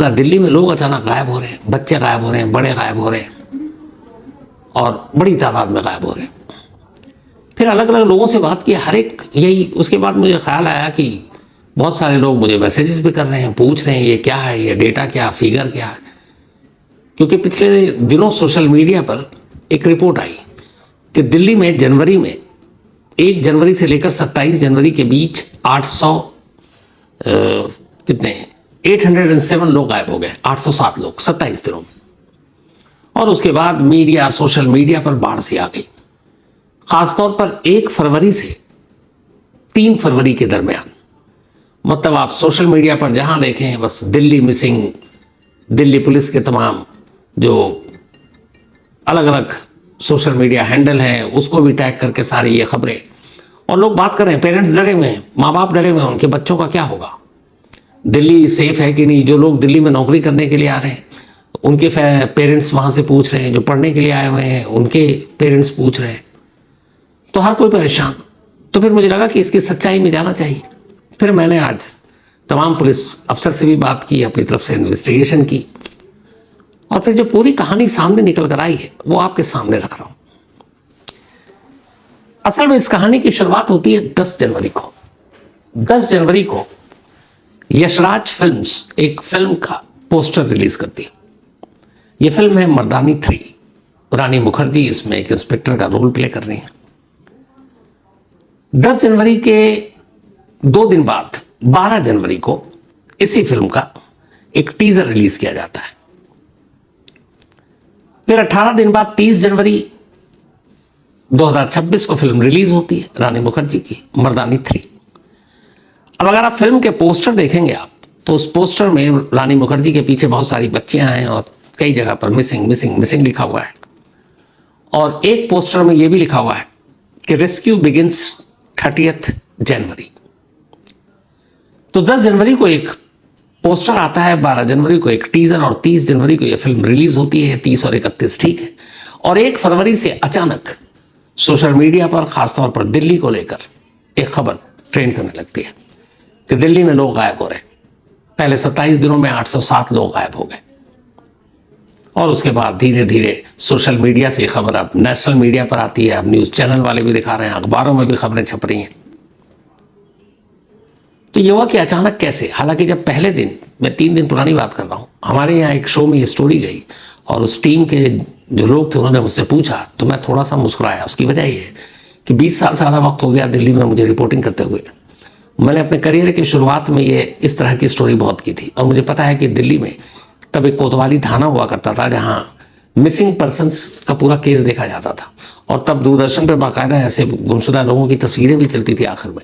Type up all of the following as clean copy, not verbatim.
लगा दिल्ली में लोग अचानक गायब हो रहे हैं, बच्चे गायब हो रहे हैं, बड़े गायब हो रहे हैं और बड़ी तादाद में गायब हो रहे हैं। फिर अलग अलग लोगों से बात की, हर एक यही। उसके बाद मुझे ख्याल आया कि बहुत सारे लोग मुझे मैसेजेस भी कर रहे हैं, पूछ रहे हैं ये क्या है, ये डेटा क्या, फिगर क्या है। क्योंकि पिछले दिनों सोशल मीडिया पर एक रिपोर्ट आई कि दिल्ली में जनवरी में 1 जनवरी से लेकर 27 जनवरी के बीच 807 लोग गायब हो गए, 807 लोग 27 दिनों में। और उसके बाद मीडिया, सोशल मीडिया पर बाढ़ सी आ गई, खासतौर पर 1 फरवरी से 3 फरवरी के दरमियान। मतलब आप सोशल मीडिया पर जहां देखें बस दिल्ली मिसिंग, दिल्ली पुलिस के तमाम जो अलग अलग सोशल मीडिया हैंडल हैं उसको भी टैग करके सारी ये खबरें। और लोग बात कर रहे हैं, पेरेंट्स डरे हुए हैं, माँ बाप डरे हुए हैं, उनके बच्चों का क्या होगा, दिल्ली सेफ है कि नहीं। जो लोग दिल्ली में नौकरी करने के लिए आ रहे हैं उनके पेरेंट्स वहाँ से पूछ रहे हैं, जो पढ़ने के लिए आए हुए हैं उनके पेरेंट्स पूछ रहे हैं, तो हर कोई परेशान। तो फिर मुझे लगा कि इसकी सच्चाई में जाना चाहिए। फिर मैंने आज तमाम पुलिस अफसर से भी बात की, अपनी तरफ से इन्वेस्टिगेशन की, और फिर जो पूरी कहानी सामने निकल कर आई है वो आपके सामने रख रहा हूं। असल में इस कहानी की शुरुआत होती है 10 जनवरी को। 10 जनवरी को यशराज फिल्म्स एक फिल्म का पोस्टर रिलीज करती है। यह फिल्म है मर्दानी 3। रानी मुखर्जी इसमें एक इंस्पेक्टर का रोल प्ले कर रही हैं। 10 जनवरी के 2 दिन बाद 12 जनवरी को इसी फिल्म का एक टीजर रिलीज किया जाता है। फिर 18 दिन बाद 30 जनवरी 2026 को फिल्म रिलीज होती है रानी मुखर्जी की मर्दानी 3। अब अगर आप फिल्म के पोस्टर देखेंगे आप, तो उस पोस्टर में रानी मुखर्जी के पीछे बहुत सारी बच्चियां हैं और कई जगह पर मिसिंग मिसिंग मिसिंग लिखा हुआ है। और एक पोस्टर में यह भी लिखा हुआ है कि रेस्क्यू बिगिंस 30 जनवरी। तो 10 जनवरी को एक पोस्टर आता है, 12 जनवरी को एक टीजर, और 30 जनवरी को यह फिल्म रिलीज होती है। 30 और 31 ठीक है। और 1 फरवरी से अचानक सोशल मीडिया पर, खासतौर पर दिल्ली को लेकर एक खबर ट्रेंड करने लगती है कि दिल्ली में लोग गायब हो रहे हैं। पहले 27 दिनों में 807 लोग गायब हो गए, और उसके बाद धीरे धीरे सोशल मीडिया से खबर अब नेशनल मीडिया पर आती है। अब न्यूज चैनल वाले भी दिखा रहे हैं, अखबारों में भी खबरें छप रही हैं। तो ये हुआ कि अचानक कैसे, हालांकि जब पहले दिन, मैं 3 दिन पुरानी बात कर रहा हूँ, हमारे यहाँ एक शो में ये स्टोरी गई और उस टीम के जो लोग थे उन्होंने मुझसे पूछा, तो मैं थोड़ा सा मुस्कुराया। उसकी वजह ये है कि 20 साल से ज़्यादा वक्त हो गया दिल्ली में मुझे रिपोर्टिंग करते हुए। मैंने अपने करियर की शुरुआत में ये इस तरह की स्टोरी बहुत की थी, और मुझे पता है कि दिल्ली में तब एक कोतवाली थाना हुआ करता था जहाँ मिसिंग पर्सनस का पूरा केस देखा जाता था, और तब दूरदर्शन पर बाकायदा ऐसे गुमशुदा लोगों की तस्वीरें भी चलती थी आखिर में।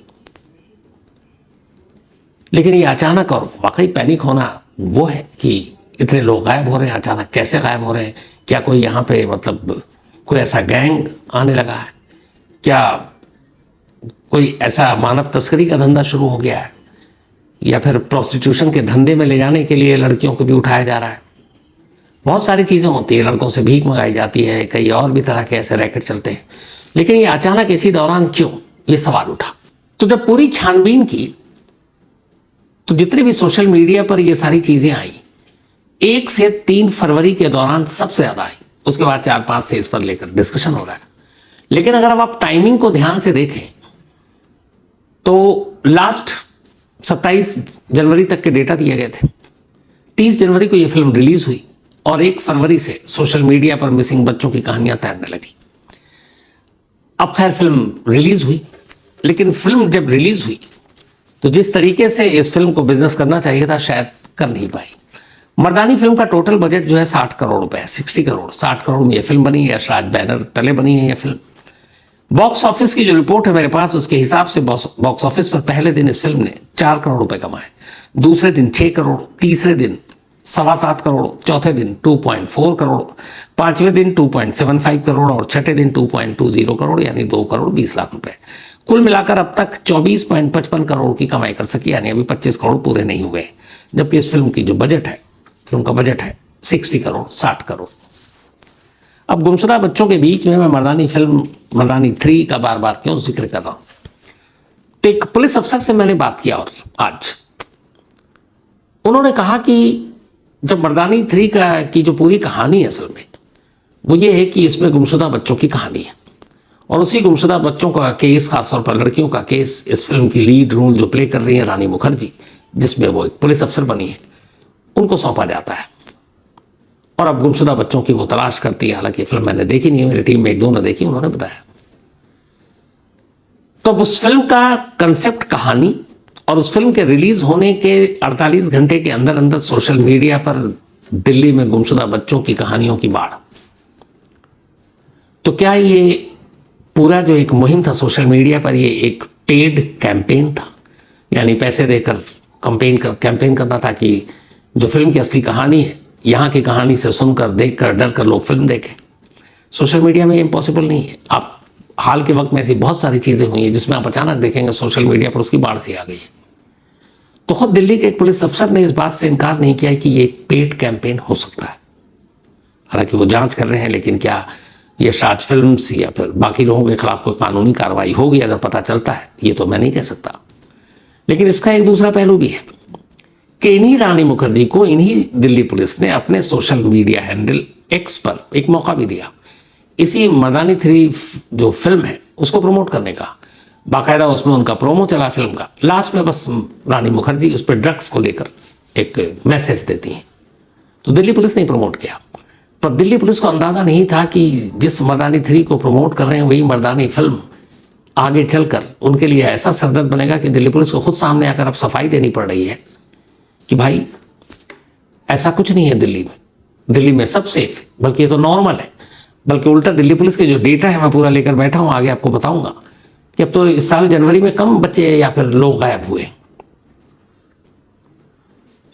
लेकिन ये अचानक और वाकई पैनिक होना वो है कि इतने लोग गायब हो रहे हैं, अचानक कैसे गायब हो रहे हैं, क्या कोई यहाँ पे मतलब कोई ऐसा गैंग आने लगा है, क्या कोई ऐसा मानव तस्करी का धंधा शुरू हो गया है, या फिर प्रोस्टिट्यूशन के धंधे में ले जाने के लिए लड़कियों को भी उठाया जा रहा है। बहुत सारी चीज़ें होती है, लड़कों से भीख मंगाई जाती है, कई और भी तरह के ऐसे रैकेट चलते हैं। लेकिन ये अचानक इसी दौरान क्यों, ये सवाल उठा। तो जब पूरी छानबीन की तो जितने भी सोशल मीडिया पर ये सारी चीज़ें आई, 1 से 3 फरवरी के दौरान सबसे ज़्यादा आई। उसके बाद 4-5 से इस पर लेकर डिस्कशन हो रहा है। लेकिन अगर आप टाइमिंग को ध्यान से देखें तो लास्ट 27 जनवरी तक के डेटा दिए गए थे। 30 जनवरी को यह फिल्म रिलीज हुई, और 1 फरवरी से सोशल मीडिया पर मिसिंग बच्चों की कहानियां तैरने लगी। अब खैर फिल्म रिलीज हुई, लेकिन फिल्म जब रिलीज हुई तो जिस तरीके से इस फिल्म को बिजनेस करना चाहिए था शायद कर नहीं पाई। मर्दानी फिल्म का टोटल बजट जो है 60 करोड़ रुपए है, 60 करोड़, 60 करोड़ में यह फिल्म बनी है। यशराज बैनर तले बनी है यह फिल्म। बॉक्स ऑफिस की जो रिपोर्ट है मेरे पास, उसके हिसाब से बॉक्स ऑफिस पर पहले दिन इस फिल्म ने 4 करोड़ रुपए कमाए, दूसरे दिन 6 करोड़, तीसरे दिन 7.25 करोड़, चौथे दिन 2.4 करोड़, पांचवें दिन 2.75 करोड़ और छठे दिन 2.20 करोड़, यानी 2 करोड़ 20 लाख रुपए। कुल मिलाकर अब तक 24.55 करोड़ की कमाई कर सकी, यानी अभी 25 करोड़ पूरे नहीं हुए। जबकि इस फिल्म की जो बजट है, फिल्म का बजट है 60 करोड़, 60 करोड़। अब गुमशुदा बच्चों के बीच में मैं मर्दानी फिल्म मर्दानी 3 का बार बार क्यों जिक्र कर रहा हूं। तो एक पुलिस अफसर से मैंने बात किया और आज उन्होंने कहा कि जब मर्दानी 3 की जो पूरी कहानी है असल में वो ये है कि इसमें गुमशुदा बच्चों की कहानी है, और उसी गुमशुदा बच्चों का केस, खासतौर पर लड़कियों का केस, इस फिल्म की लीड रोल जो प्ले कर रही है रानी मुखर्जी, जिसमें वो एक पुलिस अफसर बनी है, उनको सौंपा जाता है। और अब गुमशुदा बच्चों की वो तलाश करती है। हालांकि फिल्म मैंने देखी नहीं है, मेरी टीम में 1-2 ने देखी, उन्होंने बताया। तो उस फिल्म का कंसेप्ट, कहानी, और उस फिल्म के रिलीज होने के 48 घंटे के अंदर अंदर सोशल मीडिया पर दिल्ली में गुमशुदा बच्चों की कहानियों की बाढ़। तो क्या ये पूरा जो एक मुहिम था सोशल मीडिया पर, ये एक पेड कैंपेन था, यानी पैसे देकर कैंपेन करना था कि जो फिल्म की असली कहानी है, यहाँ की कहानी से सुनकर, देखकर, डर कर लोग फिल्म देखें? सोशल मीडिया में इम्पॉसिबल नहीं है। आप हाल के वक्त में ऐसी बहुत सारी चीज़ें हुई हैं जिसमें आप अचानक देखेंगे सोशल मीडिया पर उसकी बाढ़ सी आ गई है। तो खुद दिल्ली के एक पुलिस अफसर ने इस बात से इनकार नहीं किया कि ये एक पेड कैंपेन हो सकता है। हालांकि वो जांच कर रहे हैं, लेकिन क्या यशराज फिल्म्स या फिर बाकी लोगों के खिलाफ कोई कानूनी कार्रवाई होगी अगर पता चलता है, ये तो मैं नहीं कह सकता। लेकिन इसका एक दूसरा पहलू भी है कि इन्हीं रानी मुखर्जी को इन्हीं दिल्ली पुलिस ने अपने सोशल मीडिया हैंडल एक्स पर एक मौका भी दिया, इसी मर्दानी 3 जो फिल्म है उसको प्रमोट करने का। बाकायदा उसमें उनका प्रोमो चला फिल्म का। लास्ट में बस रानी मुखर्जी उस पर ड्रग्स को लेकर एक मैसेज देती हैं, तो दिल्ली पुलिस ने प्रमोट किया। पर दिल्ली पुलिस को अंदाज़ा नहीं था कि जिस मर्दानी 3 को प्रमोट कर रहे हैं वही मर्दानी फिल्म आगे चलकर उनके लिए ऐसा सरदर्द बनेगा कि दिल्ली पुलिस को खुद सामने आकर अब सफाई देनी पड़ रही है कि भाई ऐसा कुछ नहीं है दिल्ली में। दिल्ली में सब सेफ है, बल्कि ये तो नॉर्मल है। बल्कि उल्टा दिल्ली पुलिस के जो डेटा है मैं पूरा लेकर बैठा हूँ, आगे आपको बताऊंगा कि अब तो इस साल जनवरी में कम बच्चे या फिर लोग गायब हुए।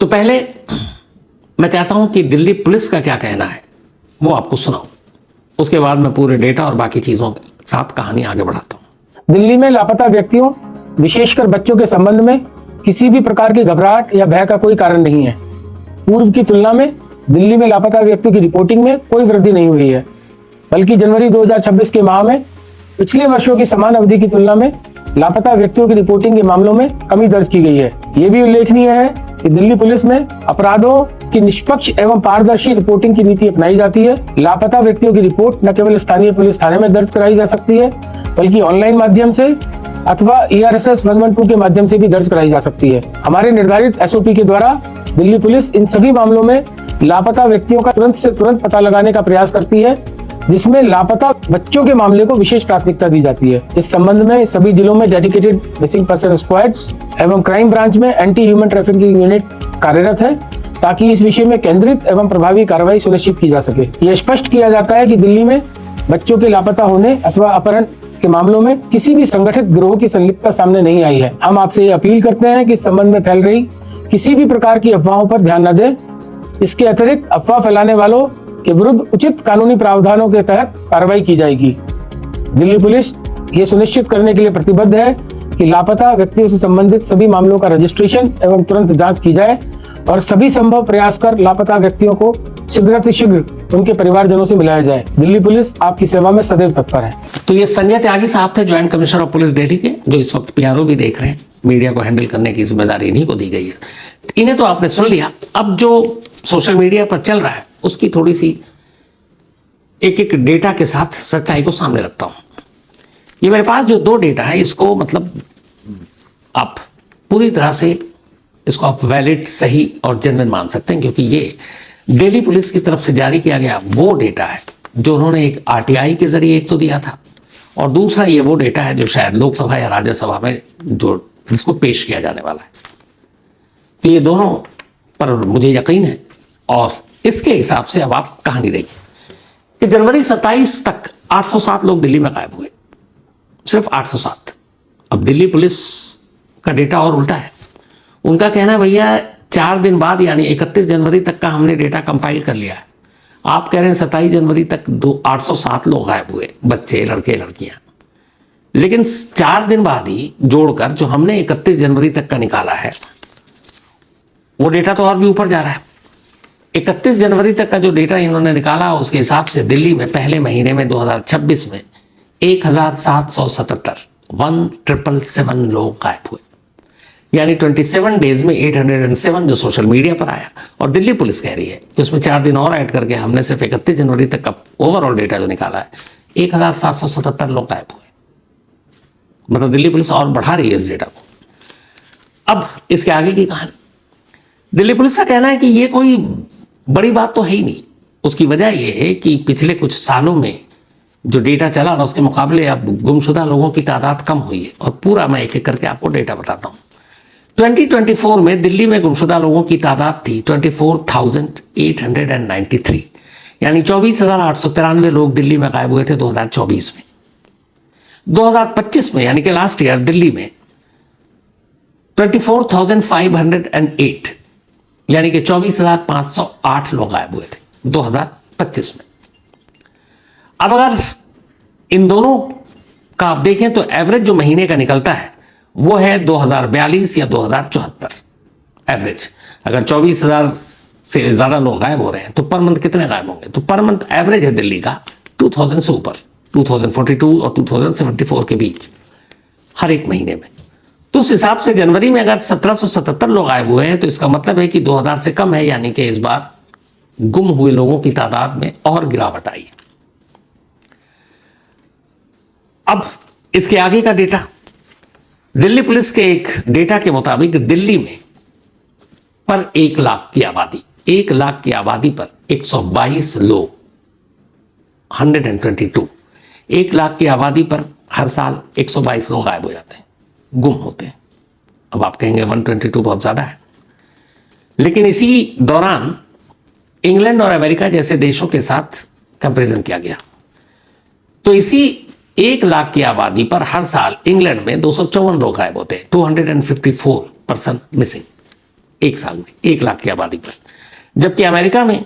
तो पहले मैं चाहता हूं कि दिल्ली पुलिस का क्या कहना है वो आपको सुनाऊं, उसके बाद मैं पूरे डेटा और बाकी चीजों के साथ कहानी आगे बढ़ाता हूं। दिल्ली में लापता व्यक्तियों, विशेषकर बच्चों के संबंध में किसी भी प्रकार की घबराहट या भय का कोई कारण नहीं है। पूर्व की तुलना में दिल्ली में लापता व्यक्तियों की रिपोर्टिंग में कोई वृद्धि नहीं हुई है, बल्कि जनवरी 2026 के माह में पिछले वर्षों की समान अवधि की तुलना में लापता व्यक्तियों की रिपोर्टिंग के मामलों में कमी दर्ज की गई है। ये भी उल्लेखनीय है कि दिल्ली पुलिस में अपराधों की निष्पक्ष एवं पारदर्शी रिपोर्टिंग की नीति अपनाई जाती है। लापता व्यक्तियों की रिपोर्ट न केवल स्थानीय पुलिस थाने में दर्ज कराई जा सकती है, बल्कि ऑनलाइन माध्यम से अथवा ERSS 112 के माध्यम से भी दर्ज कराई जा सकती है। हमारे निर्धारित SOP के द्वारा दिल्ली पुलिस इन सभी मामलों में लापता व्यक्तियों का तुरंत से तुरंत पता लगाने का प्रयास करती है, जिसमें लापता बच्चों के मामले को विशेष प्राथमिकता दी जाती है। इस संबंध में सभी जिलों में डेडिकेटेड मिसिंग पर्सन स्क्वाड्स एवं क्राइम ब्रांच में एंटी ह्यूमन ट्रैफिकिंग यूनिट कार्यरत है, ताकि इस विषय में केंद्रित एवं प्रभावी कार्रवाई सुनिश्चित की जा सके। यह स्पष्ट किया जाता है कि दिल्ली में बच्चों के लापता होने अथवा अपहरण के मामलों में किसी भी संगठित गिरोह की संलिप्तता सामने नहीं आई है। हम आपसे ये अपील करते हैं कि इस संबंध में फैल रही किसी भी प्रकार की अफवाहों पर ध्यान न दें। इसके अतिरिक्त अफवाह फैलाने वालों के विरुद्ध उचित कानूनी प्रावधानों के तहत कार्रवाई की जाएगी। दिल्ली पुलिस ये सुनिश्चित करने के लिए प्रतिबद्ध है कि लापता व्यक्तियों से संबंधित सभी मामलों का रजिस्ट्रेशन एवं तुरंत जांच की जाए और सभी संभव प्रयास कर लापता व्यक्तियों को शीघ्र उनके परिवारजनों से मिलाया जाए। दिल्ली पुलिस आपकी सेवा में सदैव तत्पर है। तो ये संजय त्यागी साहब थे, joint commissioner of police Delhi के, जो इस वक्त PRO भी देख रहे हैं। मीडिया को हैंडल करने की जिम्मेदारी इन्हीं को दी गई है। इन्हें तो आपने सुन लिया। अब जो सोशल मीडिया पर चल रहा है उसकी थोड़ी सी एक डेटा के साथ सच्चाई को सामने रखता हूं। ये मेरे पास जो 2 डेटा है, इसको मतलब आप पूरी तरह से इसको आप वैलिड, सही और जेन्युइन मान सकते हैं, क्योंकि ये दिल्ली पुलिस की तरफ से जारी किया गया वो डेटा है जो उन्होंने एक RTI के जरिए एक तो दिया था, और दूसरा ये वो डेटा है जो शायद लोकसभा या राज्यसभा में जो जिसको पेश किया जाने वाला है। तो ये दोनों पर मुझे यकीन है, और इसके हिसाब से अब आप कहानी देखिए कि जनवरी 27 तक 807 लोग दिल्ली में गायब हुए, सिर्फ 807। अब दिल्ली पुलिस का डेटा और उल्टा है। उनका कहना है भैया 4 दिन बाद यानी 31 जनवरी तक का हमने डेटा कंपाइल कर लिया है। आप कह रहे हैं 27 जनवरी तक 807 लोग गायब हुए, बच्चे, लड़के, लड़कियां। लेकिन 4 दिन बाद ही जोड़कर जो हमने 31 जनवरी तक का निकाला है वो डेटा तो और भी ऊपर जा रहा है। 31 जनवरी तक का जो डेटा इन्होंने निकाला उसके हिसाब से दिल्ली में पहले महीने में 2026 में 1777 1777 लोग गायब हुए। यानी 27 डेज में 807 जो सोशल मीडिया पर आया। और दिल्ली पुलिस कह रही है कि उसमें 4 दिन और ऐड करके हमने सिर्फ 31 जनवरी तक का ओवरऑल डेटा जो निकाला है 1777 लोग गायब हुए। मतलब दिल्ली पुलिस और बढ़ा रही है इस डेटा को। अब इसके आगे की कहानी, दिल्ली पुलिस का कहना है कि ये कोई बड़ी बात तो है ही नहीं। उसकी वजह यह है कि पिछले कुछ सालों में जो डेटा चला ना उसके मुकाबले अब गुमशुदा लोगों की तादाद कम हुई है। और पूरा मैं एक एक करके आपको डेटा बताता हूं। 2024 में दिल्ली में गुमशुदा लोगों की तादाद थी 24,893, यानी 24,893 लोग दिल्ली में गायब हुए थे 2024 में। 2025 में यानी कि लास्ट ईयर दिल्ली में 24,508 यानी कि 24,508 लोग गायब हुए थे 2025 में। अब अगर इन दोनों का आप देखें तो एवरेज जो महीने का निकलता है वो है 2042 या 2074 एवरेज। अगर 24,000 से ज्यादा लोग गायब हो रहे हैं तो पर मंथ कितने गायब होंगे? तो पर मंथ एवरेज है दिल्ली का 2000 से ऊपर, 2042 और 2074 के बीच हर एक महीने में। तो उस हिसाब से जनवरी में अगर 1777 लोग गायब हुए हैं तो इसका मतलब है कि 2000 से कम है, यानी कि इस बार गुम हुए लोगों की तादाद में और गिरावट आई है। अब इसके आगे का डेटा, दिल्ली पुलिस के एक डेटा के मुताबिक दिल्ली में पर 1 लाख की आबादी, 1 लाख की आबादी पर 122 लोग, 122, 1 लाख की आबादी पर हर साल 122 लोग गायब हो जाते हैं, गुम होते हैं। अब आप कहेंगे 122 बहुत ज्यादा है, लेकिन इसी दौरान इंग्लैंड और अमेरिका जैसे देशों के साथ कंपैरिजन किया गया तो इसी 1 लाख की आबादी पर हर साल इंग्लैंड में 254 लोग गायब होते हैं, 254 पर्सन मिसिंग एक साल में 1 लाख की आबादी पर। जबकि अमेरिका में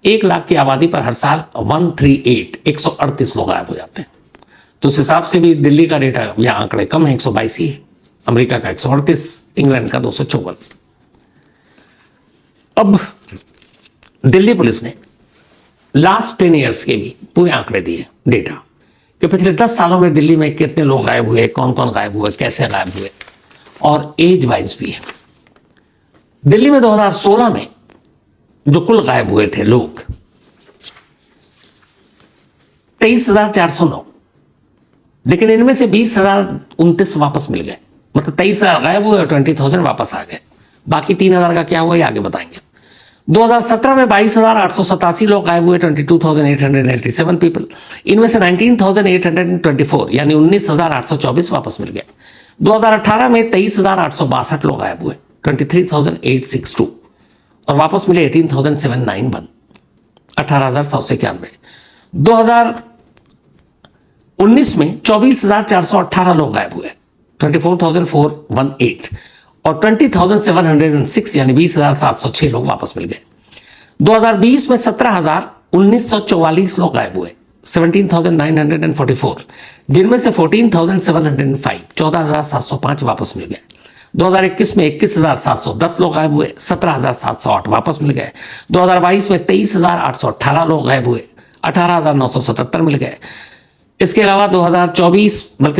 1 लाख की आबादी पर हर साल 138 लोग गायब हो जाते हैं। तो उस हिसाब से भी दिल्ली का डेटा या आंकड़े कम है, 122 ही है, अमेरिका का 138, इंग्लैंड का 254। अब दिल्ली पुलिस ने लास्ट 10 ईयर्स के भी पूरे आंकड़े दिए, डेटा कि पिछले 10 सालों में दिल्ली में कितने लोग गायब हुए, कौन कौन गायब हुए, कैसे गायब हुए, और एज वाइज भी है। दिल्ली में 2016 में जो कुल गायब हुए थे लोग 23,409, लेकिन इनमें से 20,029 वापस मिल गए। मतलब 23,000 गायब हुए और 20,000 वापस आ गए। बाकी 3,000 का क्या हुआ ये आगे बताएंगे। 2017 में 22,887 लोग गायब हुए, 22,887 पीपल। इनमें से 19,824 यानी 19,824 वापस मिल गए। 2018 में 23,862 लोग गायब हुए, 23,862, और वापस मिले 18,791, 18,791। 2019 में 24,418 लोग गायब हुए, 24,418, और 20,706 यानी 20,706 लोग वापस मिल गए। 2020 में 17,1944 लोग गायब हुए, 17,944, जिनमें से 14,705 14,705 वापस मिल गए। 2021 में 21,710 लोग गायब हुए, 17,708 वापस मिल गए। 2022 में 23,818 लोग गायब हुए, 18,977 मिल गए। इसके अलावा 2023 में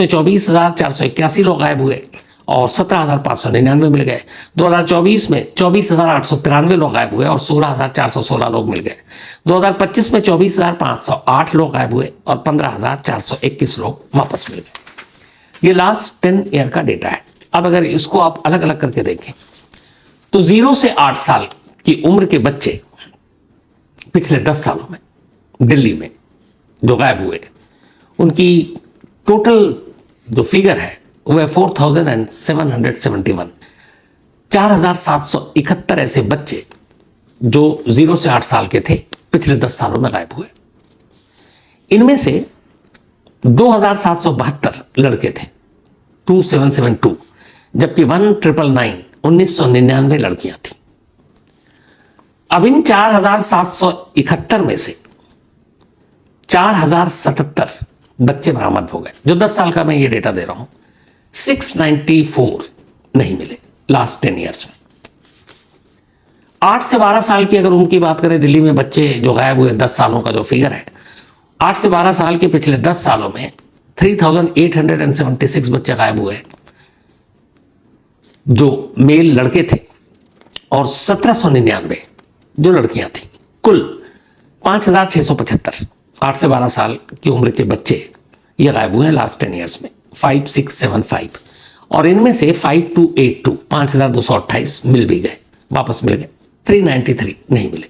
24,481 लोग गायब हुए और 17,599 मिल गए। 2024 में 24,893 लोग गायब हुए और 16,416 लोग मिल गए। 2025 में 24,508 लोग गायब हुए और 15,421 लोग वापस मिल गए। ये लास्ट 10 ईयर का डेटा है। अब अगर इसको आप अलग अलग करके देखें तो 0 से 8 साल की उम्र के बच्चे पिछले 10 सालों में दिल्ली में जो गायब हुए उनकी टोटल जो फिगर है वो है 4,771, 4,771 ऐसे बच्चे जो 0 से 8 साल के थे पिछले 10 सालों में गायब हुए। इनमें से 2,772 लड़के थे, 2,772, जबकि 1,999 1999 लड़कियां थी। अब इन 4,771 में से 4,077 बच्चे बरामद हो गए। जो 10 साल का मैं ये डेटा दे रहा हूं, 694 नहीं मिले लास्ट 10 ईयर्स में। 8 से 12 साल की अगर उनकी बात करें, दिल्ली में बच्चे जो गायब हुए 10 सालों का जो फिगर है, 8 से 12 साल के पिछले 10 सालों में 3,876 बच्चे गायब हुए, जो मेल लड़के थे और 1799 जो लड़कियां थी। कुल 5675 8 से 12 साल की उम्र के बच्चे ये गायब हुए हैं लास्ट 10 ईयर्स में, 5675। और इनमें से 5282 5228 मिल भी गए, वापस मिल गए। 393 नहीं मिले।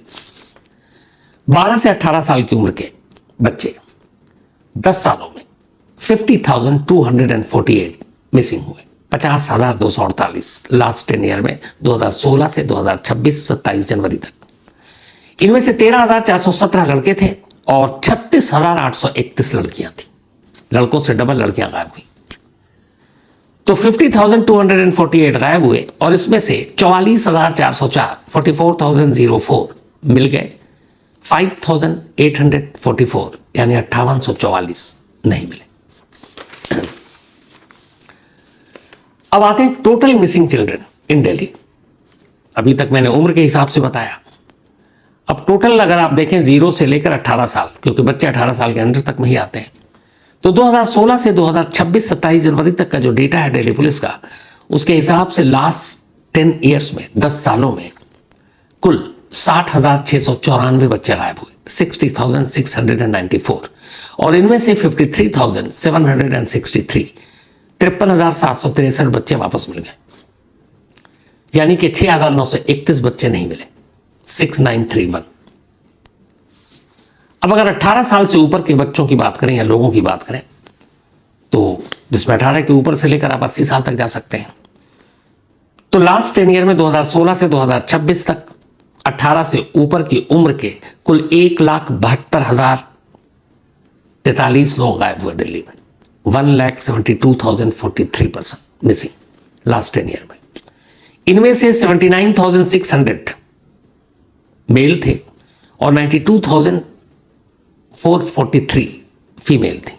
12 से 18 साल की उम्र के बच्चे 10 सालों में 50,248 मिसिंग हुए, 50,248 लास्ट 10 ईयर में, 2016 से 2026 27 जनवरी तक। इनमें से 13,417 लड़के थे और 36,831 लड़कियां थी। लड़कों से डबल लड़कियां गायब हुई। तो 50,248 गायब हुए और इसमें से 44,404 44,004 मिल गए। 5,844 यानी 5844 नहीं मिले। अब आते हैं total missing children in Delhi. अभी तक मैंने उम्र के हिसाब से बताया। अब टोटल अगर आप देखें 0 से लेकर 18 साल, क्योंकि बच्चे 18 साल के अंडर तक में ही आते हैं, तो 2016 से 2026 27 जनवरी तक का जो डेटा है दिल्ली पुलिस का, उसके हिसाब से लास्ट 10 ईयर्स में, 10 सालों में कुल 60,694 बच्चे गायब हुए, 60,694। और इनमें से 53,763 53,763 बच्चे वापस मिल गए, यानी कि 6,931 बच्चे नहीं मिले, 6931। अब अगर 18 साल से ऊपर के बच्चों की बात करें या लोगों की बात करें, तो जिसमें 18 के ऊपर से लेकर आप 80 साल तक जा सकते हैं, तो लास्ट 10 ईयर में 2016 से 2026 तक 18 से ऊपर की उम्र के कुल 1,72,043 लोग गायब हुए दिल्ली में। 1,72,043 मिसिंग लास्ट 10 ईयर में। इनमें से 79,600 मेल थे और 92,443 फीमेल थी।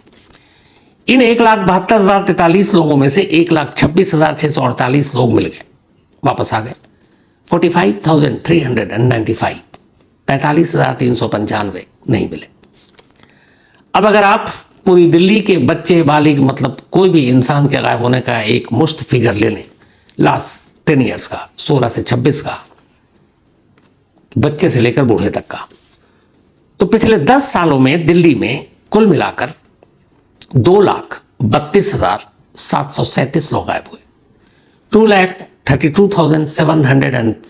इन 1,72,043 लोगों में से 1,26,648 लोग मिल गए, वापस आ गए। 45,395 45,395 नहीं मिले। अब अगर आप पूरी दिल्ली के बच्चे बालिग, मतलब कोई भी इंसान के गायब होने का एक मुश्त फिगर ले लें लास्ट 10 ईयर्स का, 16 से 26 का, बच्चे से लेकर बूढ़े तक का, तो पिछले 10 सालों में दिल्ली में कुल मिलाकर 2,32,737 लोग गायब हुए। 2,32,737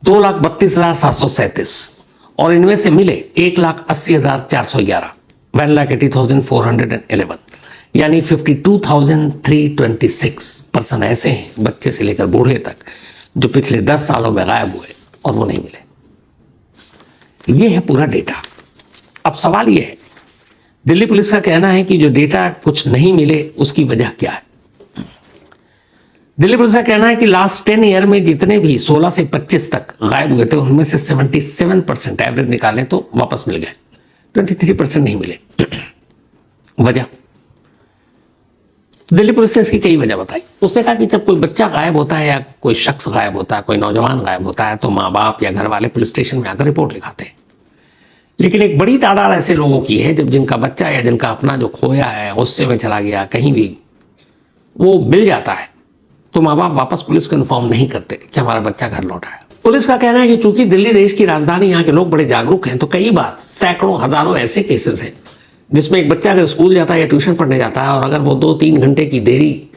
2,32,737। और इनमें से मिले 1,80,411 1,80,411, यानी 52,326 पर्सन ऐसे हैं बच्चे से लेकर बूढ़े तक जो पिछले 10 सालों में गायब हुए और वो नहीं मिले। ये है पूरा डेटा। अब सवाल ये है, दिल्ली पुलिस का कहना है कि जो डेटा कुछ नहीं मिले उसकी वजह क्या है। दिल्ली पुलिस का कहना है कि लास्ट 10 ईयर में जितने भी 16 से 25 तक गायब हुए थे, उनमें से 77% एवरेज निकालें तो वापस मिल गए, 23% नहीं मिले। वजह, दिल्ली पुलिस ने इसकी कई वजह बताई। उसने कहा कि जब कोई बच्चा गायब होता है या कोई शख्स गायब होता है, कोई नौजवान गायब होता है, तो माँ बाप या घर वाले पुलिस स्टेशन में आकर रिपोर्ट लिखाते हैं। लेकिन एक बड़ी तादाद ऐसे लोगों की है जब जिनका बच्चा या जिनका अपना जो खोया है, गुस्से में चला गया, कहीं भी वो मिल जाता है, तो माँ बाप वापस पुलिस को इन्फॉर्म नहीं करते कि हमारा बच्चा घर लौटा है। पुलिस का कहना है कि चूंकि दिल्ली देश की राजधानी, यहाँ के लोग बड़े जागरूक हैं, तो कई बार सैकड़ों हजारों ऐसे केसेस हैं जिसमें एक बच्चा अगर स्कूल जाता है या ट्यूशन पढ़ने जाता है और अगर वो 2-3 घंटे की देरी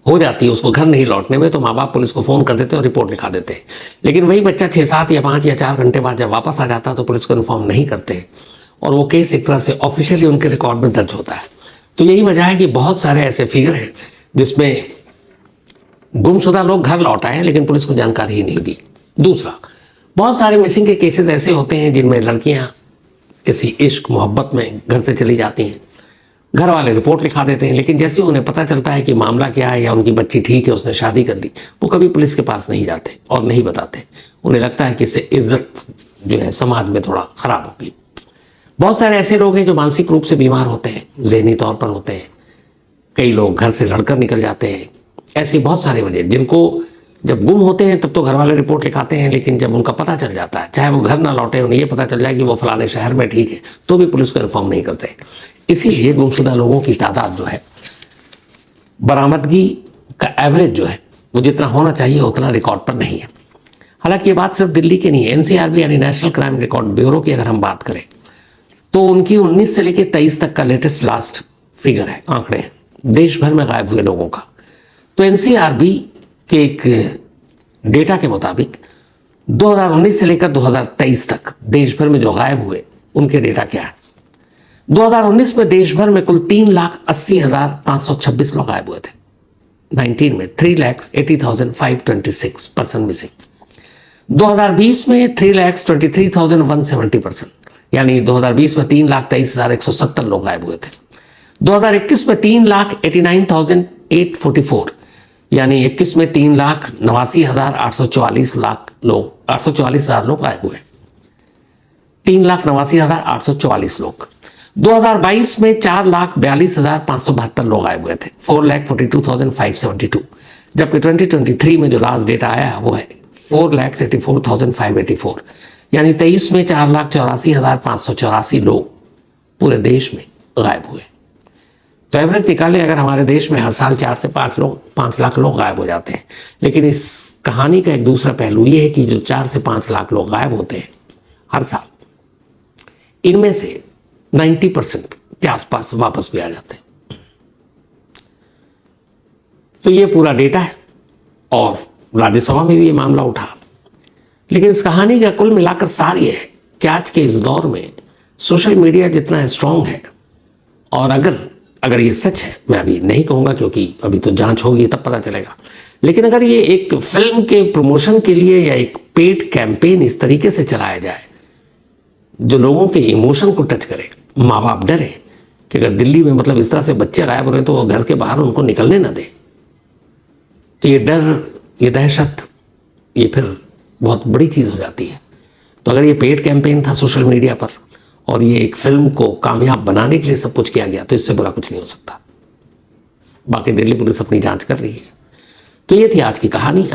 हो जाती है उसको घर नहीं लौटने में, तो माँ बाप पुलिस को फ़ोन कर देते हैं और रिपोर्ट लिखा देते हैं। लेकिन वही बच्चा 6-7 या 5 या 4 घंटे बाद जब वापस आ जाता है तो पुलिस को इन्फॉर्म नहीं करते और वो केस एक तरह से ऑफिशियली उनके रिकॉर्ड में दर्ज होता है। तो यही वजह है कि बहुत सारे ऐसे फिगर हैं जिसमें गुमशुदा लोग घर लौट आए लेकिन पुलिस को जानकारी ही नहीं दी। दूसरा, बहुत सारे मिसिंग के केसेस ऐसे होते हैं जिनमें लड़कियां किसी इश्क मोहब्बत में घर से चली जाती हैं, घर वाले रिपोर्ट लिखा देते हैं, लेकिन जैसे उन्हें पता चलता है कि मामला क्या है या उनकी बच्ची ठीक है, उसने शादी कर ली, वो कभी पुलिस के पास नहीं जाते और नहीं बताते। उन्हें लगता है कि इससे इज्जत जो है समाज में थोड़ा खराब होगी। बहुत सारे ऐसे लोग हैं जो मानसिक रूप से बीमार होते हैं, जहनी तौर पर होते हैं। कई लोग घर से लड़कर निकल जाते हैं। ऐसी बहुत सारी वजह, जिनको जब गुम होते हैं तब तो घर वाले रिपोर्ट लिखाते हैं, लेकिन जब उनका पता चल जाता है, चाहे वो घर ना लौटे, उन्हें ये पता चल जाए कि वो फलाने शहर में ठीक है, तो भी पुलिस को इन्फॉर्म नहीं करते। इसीलिए गुमशुदा लोगों की तादाद जो है बरामदगी का एवरेज जो है वो जितना होना चाहिए उतना रिकॉर्ड पर नहीं है। हालांकि ये बात सिर्फ दिल्ली की नहीं है। एनसीआरबी यानी नेशनल क्राइम रिकॉर्ड ब्यूरो की अगर हम बात करें तो उनकी 19 से लेकर 23 तक का लेटेस्ट लास्ट फिगर है, आंकड़े हैं देश भर में गायब हुए लोगों का। तो एनसीआरबी के एक डेटा के मुताबिक 2019 से लेकर 2023 तक देश भर में जो गायब हुए उनके डेटा क्या है। 2019 में देश भर में कुल 3,80,526 लोग गायब हुए थे। 19 में 3,80,526 पर्सन मिसिंग। 2020 में 3,23,170 पर्सन, यानी 2020 में 3,23,170 लोग गायब हुए थे। 2021 में 3,89,844, यानी 21 में 3,89,844 लोग गायब हुए। 3,89,844 लोग। 2022 में 4,42,572 लोग गायब हुए थे, 4,42,572, जबकि 2023 में जो लास्ट डेटा आया वो है 4,84,584, यानी 23 में 4,84,584 लोग पूरे देश में गायब हुए। तो एवरेज निकाले अगर हमारे देश में हर साल 4 से 5 लाख लोग गायब हो जाते हैं, लेकिन इस कहानी का एक दूसरा पहलू ये है कि जो 4 से 5 लाख लोग गायब होते हैं हर साल, इनमें से 90% के आसपास वापस भी आ जाते हैं। तो ये पूरा डेटा है और राज्यसभा में भी ये मामला उठा। लेकिन इस कहानी का कुल मिलाकर सार ये है कि आज के इस दौर में सोशल मीडिया जितना स्ट्रांग है, और अगर ये सच है, मैं अभी नहीं कहूँगा क्योंकि अभी तो जांच होगी तब पता चलेगा, लेकिन अगर ये एक फिल्म के प्रमोशन के लिए या एक पेड कैंपेन इस तरीके से चलाया जाए जो लोगों के इमोशन को टच करे, माँ बाप डरे कि अगर दिल्ली में मतलब इस तरह से बच्चे गायब हो रहे हैं तो वो घर के बाहर उनको निकलने ना दे, तो ये डर, ये दहशत, ये फिर बहुत बड़ी चीज़ हो जाती है। तो अगर ये पेड कैंपेन था सोशल मीडिया पर और ये एक फिल्म को कामयाब बनाने के लिए सब कुछ किया गया, तो इससे बुरा कुछ नहीं हो सकता। बाकी दिल्ली पुलिस अपनी जांच कर रही है। तो ये थी आज की कहानी।